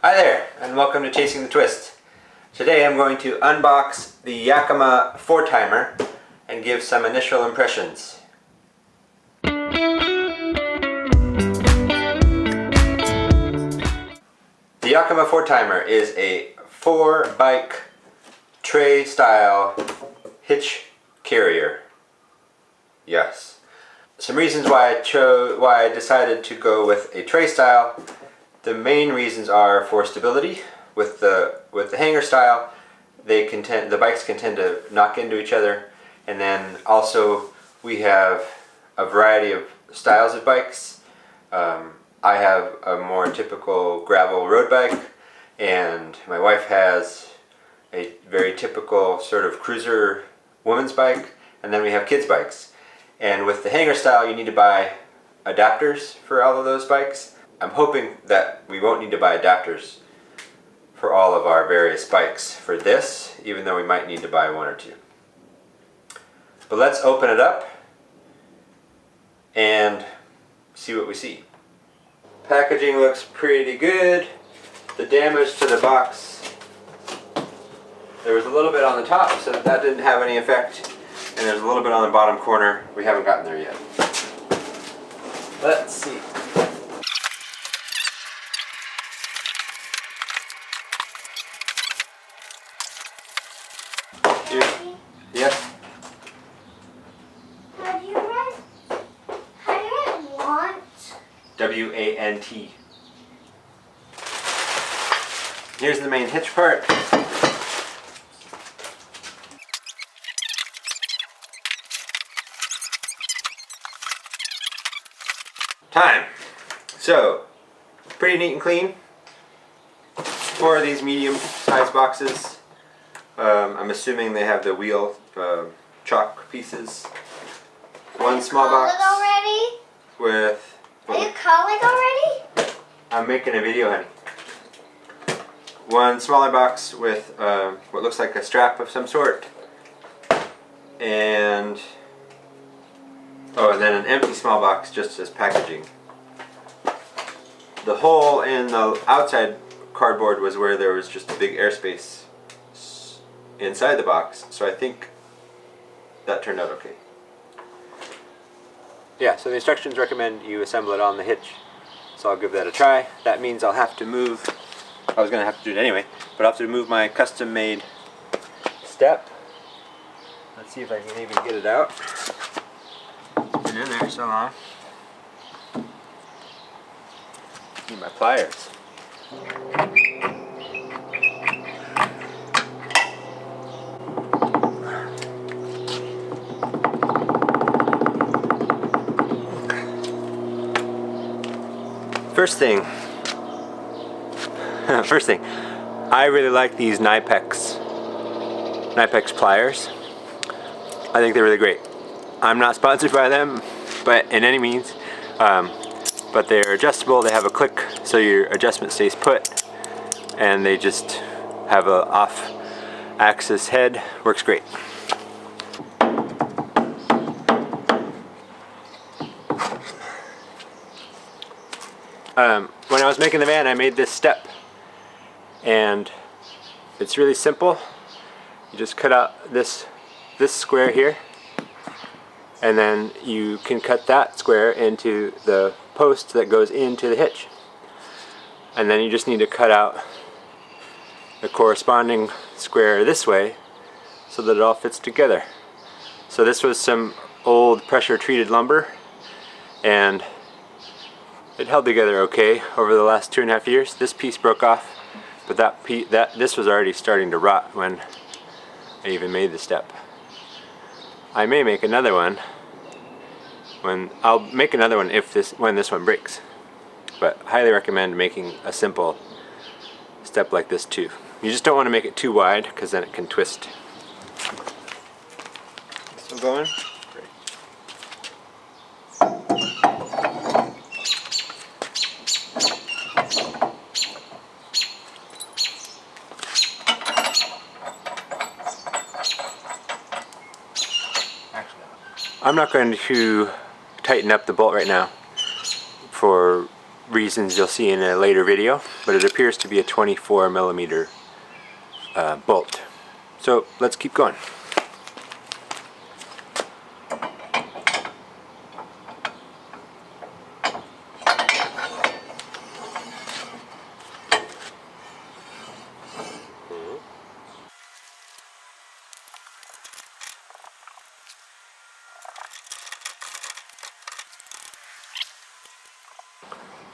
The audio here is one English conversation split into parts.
Hi there, and welcome to Chasing the Twist. Today I'm going to unbox the Yakima FourTimer and give some initial impressions. The Yakima FourTimer is a 4-bike tray style hitch carrier. Yes. Some reasons why I decided to go with a tray style. The main reasons are for stability. With the hanger style, the bikes can tend to knock into each other, and then also we have a variety of styles of bikes. I have a more typical gravel road bike, and my wife has a very typical sort of cruiser woman's bike, and then we have kids' bikes. And with the hanger style, you need to buy adapters for all of those bikes. I'm hoping that we won't need to buy adapters for all of our various bikes for this, even though we might need to buy one or two. But let's open it up and see what we see. Packaging looks pretty good. The damage to the box, there was a little bit on the top, so that didn't have any effect. And there's a little bit on the bottom corner. We haven't gotten there yet. Let's see. Daddy? Yes? How do you write want? W-A-N-T. Here's the main hitch part. Time. So, pretty neat and clean. 4 of these medium-sized boxes. I'm assuming they have the wheel chalk pieces. One small box Already? with. Are you calling already? I'm making a video, honey. One smaller box with what looks like a strap of some sort, and then an empty small box just as packaging. The hole in the outside cardboard was where there was just a big airspace inside the box, so I think that turned out okay. Yeah, so the instructions recommend you assemble it on the hitch, so I'll give that a try. That means I'll have to move, I was going to have to do it anyway, but I'll have to move my custom made step. Let's see if I can even get it out. It's been in there so long. Need my pliers. First thing, I really like these Knipex pliers. I think they're really great. I'm not sponsored by them, but in any means, but they're adjustable. They have a click so your adjustment stays put, and they just have a off-axis head. Works great. When I was making the van, I made this step, and it's really simple. You just cut out this square here, and then you can cut that square into the post that goes into the hitch, and then you just need to cut out the corresponding square this way so that it all fits together. So this was some old pressure treated lumber, and it held together okay over the last 2.5 years. This piece broke off, but this was already starting to rot when I even made the step. I may make another one I'll make another one when this one breaks. But highly recommend making a simple step like this too. You just don't want to make it too wide because then it can twist. Still going? Great. I'm not going to tighten up the bolt right now for reasons you'll see in a later video, but it appears to be a 24 millimeter bolt. So let's keep going.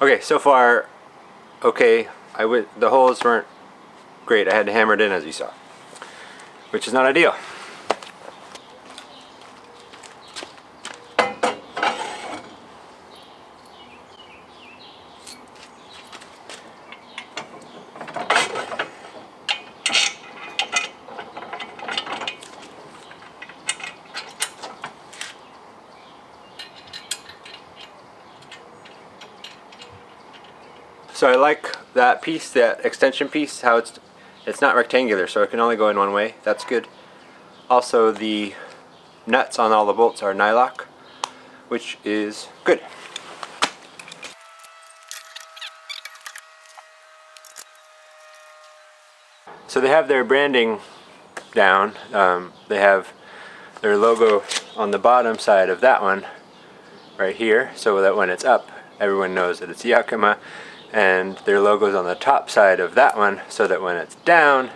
Okay, so far, okay. The holes weren't great. I had to hammer it in, as you saw, which is not ideal. So I like that piece, that extension piece, how it's not rectangular, so it can only go in one way. That's good. Also, the nuts on all the bolts are nylock, which is good. So they have their branding down. They have their logo on the bottom side of that one right here, so that when it's up, everyone knows that it's Yakima. And their logo's on the top side of that one, so that when it's down,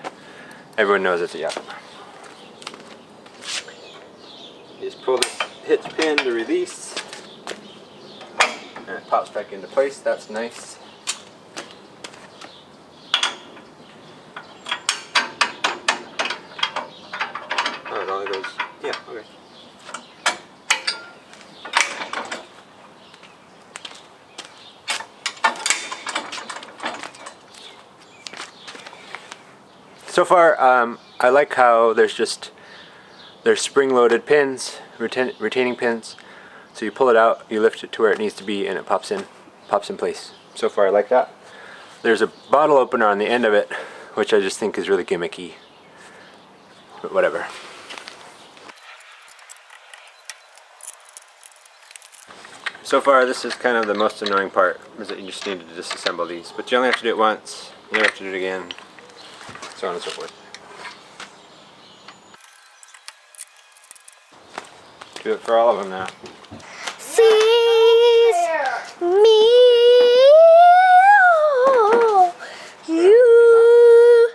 everyone knows it's a Yakima. You just pull this hitch pin to release, and it pops back into place. That's nice. Oh, it only goes, yeah, okay. So far, I like how there's spring-loaded pins, retaining pins. So you pull it out, you lift it to where it needs to be, and it pops in place. So far, I like that. There's a bottle opener on the end of it, which I just think is really gimmicky. But whatever. So far, this is kind of the most annoying part, is that you just need to disassemble these. But you only have to do it once, you don't have to do it again. So on and so forth. Do it for all of them now. Sees me, you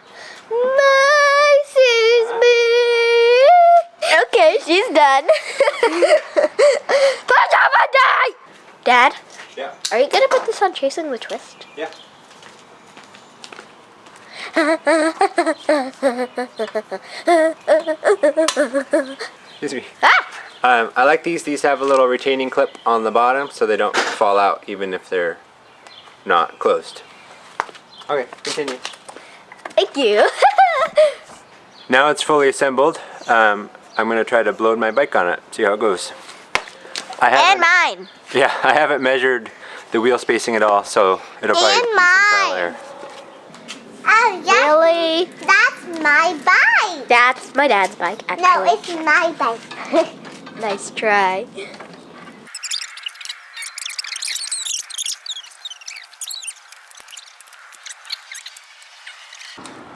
my sees me. Okay, she's done. Dad, Yeah. are you gonna put this on Chasing the Twist? Yeah. Excuse me. I like these. These have a little retaining clip on the bottom so they don't fall out even if they're not closed. Okay, continue. Thank you. Now it's fully assembled. I'm going to try to load my bike on it, see how it goes. And mine. Yeah, I haven't measured the wheel spacing at all, so it'll probably And be some trial mine. error. Oh, yeah. Really? That's my bike. That's my dad's bike, actually. No, it's my bike. Nice try.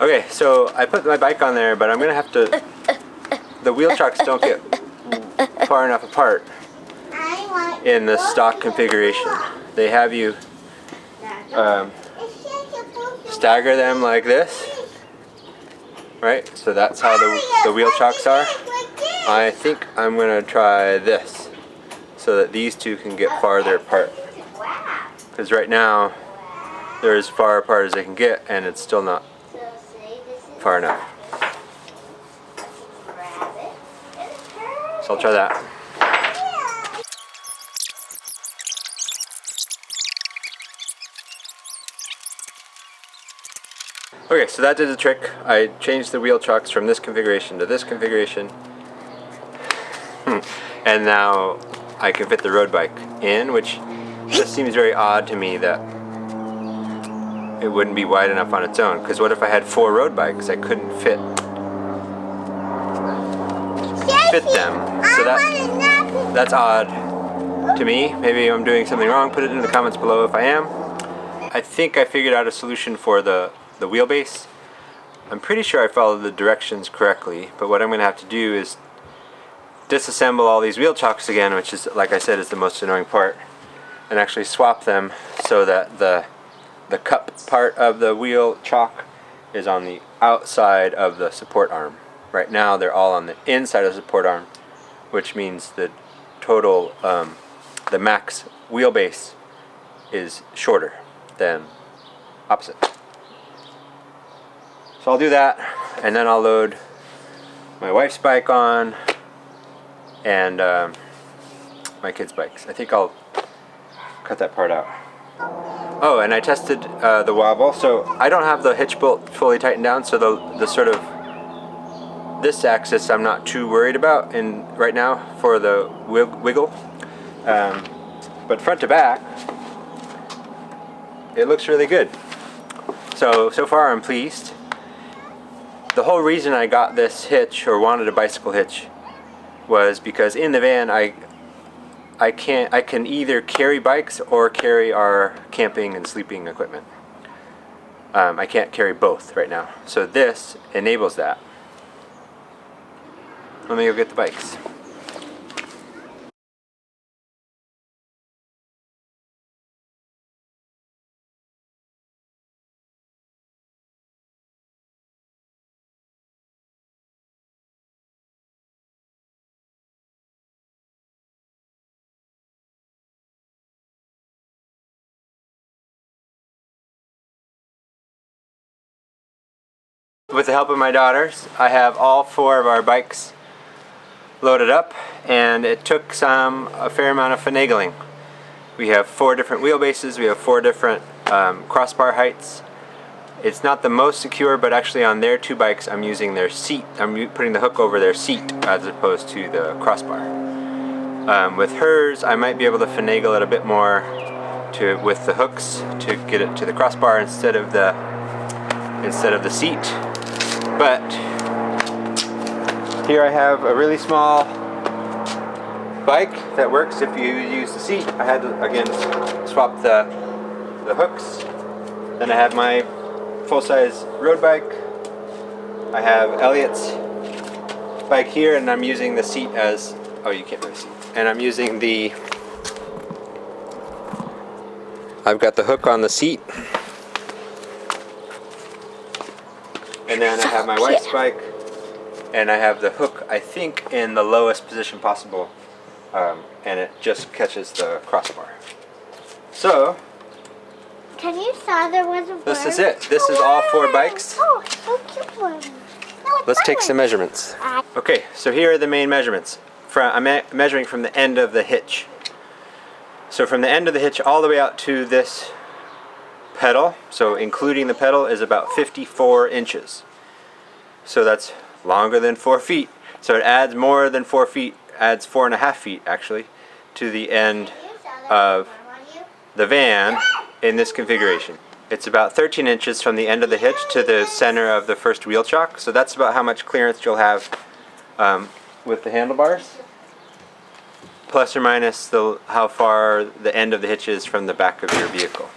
Okay, so I put my bike on there, but I'm going to have to... The wheel chocks don't get far enough apart in the stock configuration. They have you stagger them like this, right? So that's how the wheel chocks are. I think I'm going to try this so that these two can get farther apart. Because right now they're as far apart as they can get and it's still not far enough. So I'll try that. Okay, so that did the trick. I changed the wheel chocks from this configuration to this configuration. And now I can fit the road bike in, which just seems very odd to me that it wouldn't be wide enough on its own. Because what if I had 4 road bikes? I couldn't fit them. So that's odd to me. Maybe I'm doing something wrong. Put it in the comments below if I am. I think I figured out a solution for the wheelbase. I'm pretty sure I followed the directions correctly, but what I'm going to have to do is disassemble all these wheel chocks again, which is, like I said, is the most annoying part, and actually swap them so that the cup part of the wheel chock is on the outside of the support arm. Right now they're all on the inside of the support arm, which means the total, the max wheelbase is shorter than opposite. So I'll do that, and then I'll load my wife's bike on and my kids' bikes. I think I'll cut that part out. Oh, and I tested the wobble. So I don't have the hitch bolt fully tightened down, so the sort of this axis I'm not too worried about right now for the wiggle. But front to back, it looks really good. So far I'm pleased. The whole reason I got this hitch, or wanted a bicycle hitch, was because in the van I can either carry bikes or carry our camping and sleeping equipment. I can't carry both right now, so this enables that. Let me go get the bikes. With the help of my daughters, I have all 4 of our bikes loaded up, and it took a fair amount of finagling. We have 4 different wheelbases, we have 4 different crossbar heights. It's not the most secure, but actually on their 2 bikes I'm using their seat. I'm putting the hook over their seat as opposed to the crossbar. With hers, I might be able to finagle it a bit more with the hooks to get it to the crossbar instead of the seat. But here I have a really small bike that works if you use the seat. I had to again swap the hooks. Then I have my full-size road bike. I have Elliot's bike here, and I'm using the seat as, oh, you can't really see. And I'm using I've got the hook on the seat. And then I have my wife's bike, and I have the hook, I think, in the lowest position possible, and it just catches the crossbar. So, can you saw there was a this is it. This is all 4 bikes. Oh, so cute one. Let's take some measurements. Okay, so here are the main measurements. I'm measuring from the end of the hitch. So from the end of the hitch all the way out to this pedal, so including the pedal, is about 54 inches. So that's longer than 4 feet. So it adds more than 4 feet, adds 4.5 feet actually, to the end of the van in this configuration. It's about 13 inches from the end of the hitch to the center of the first wheel chock. So that's about how much clearance you'll have with the handlebars, plus or minus how far the end of the hitch is from the back of your vehicle.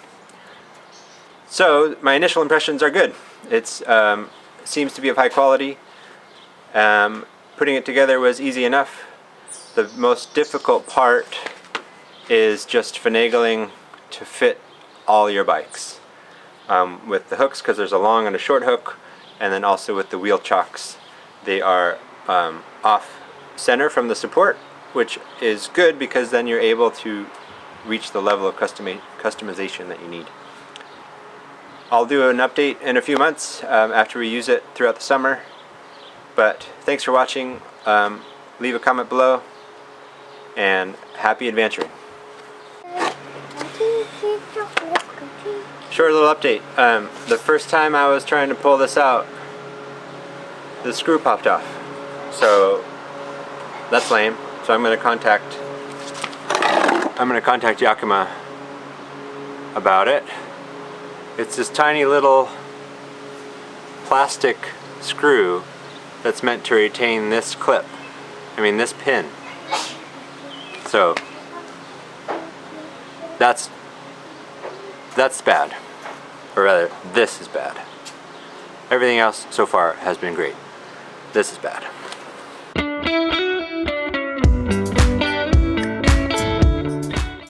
So my initial impressions are good. It seems to be of high quality. Putting it together was easy enough. The most difficult part is just finagling to fit all your bikes. With the hooks, because there's a long and a short hook, and then also with the wheel chocks. They are off center from the support, which is good because then you're able to reach the level of customization that you need. I'll do an update in a few months after we use it throughout the summer. But thanks for watching. Leave a comment below, and happy adventuring. Short little update. The first time I was trying to pull this out, the screw popped off. So that's lame. So I'm going to contact Yakima about it. It's this tiny little plastic screw that's meant to retain this clip. This pin. So that's bad. Or rather, this is bad. Everything else so far has been great. This is bad.